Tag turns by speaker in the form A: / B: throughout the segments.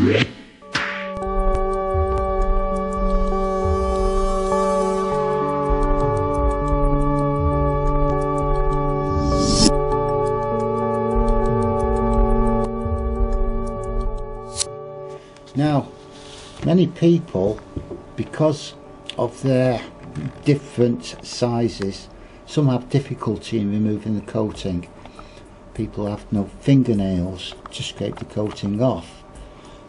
A: Now, many people, because of their different sizes, some have difficulty in removing the coating. People have no fingernails to scrape the coating off.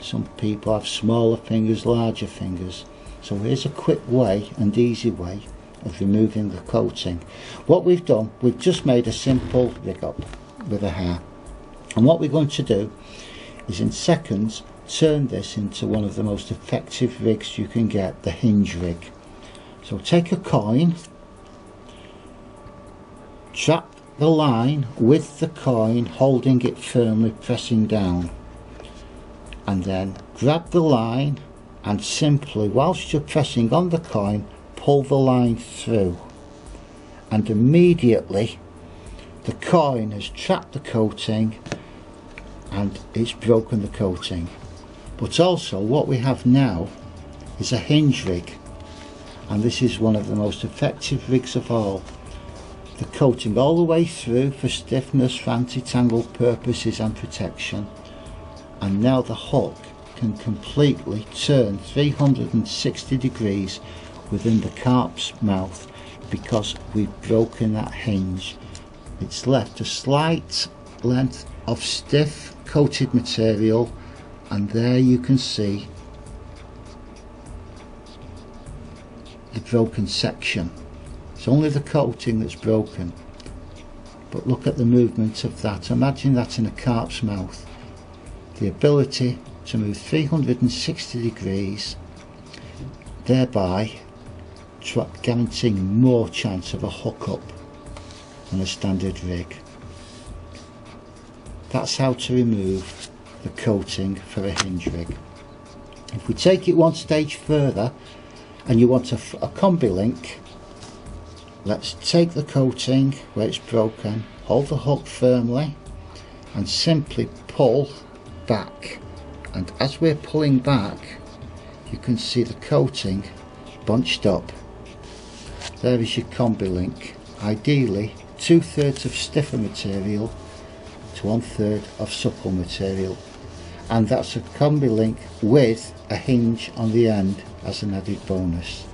A: Some people have smaller fingers, larger fingers. So here's a quick way and easy way of removing the coating. What we've done, we've just made a simple rig up with a hair. And what we're going to do is in seconds turn this into one of the most effective rigs you can get, the Hinge rig. So take a coin, trap the line with the coin, holding it firmly, pressing down, and then grab the line and simply, whilst you're pressing on the coin, pull the line through, and immediately the coin has trapped the coating and it's broken the coating. But also what we have now is a Hinge rig, and this is one of the most effective rigs of all. The coating all the way through for stiffness, for anti-tangle purposes and protection, and now the hook can completely turn 360 degrees within the carp's mouth because we've broken that hinge. It's left a slight length of stiff coated material, and there you can see the broken section. It's only the coating that's broken, but look at the movement of that. Imagine that in a carp's mouth. The ability to move 360 degrees, thereby guaranteeing more chance of a hook up than a standard rig. That's how to remove the coating for a Hinge rig. If we take it one stage further and you want a combi link, let's take the coating where it's broken, hold the hook firmly and simply pull back, and as we're pulling back you can see the coating bunched up. There is your combi link, ideally 2/3 of stiffer material to 1/3 of supple material, and that's a combi link with a hinge on the end as an added bonus.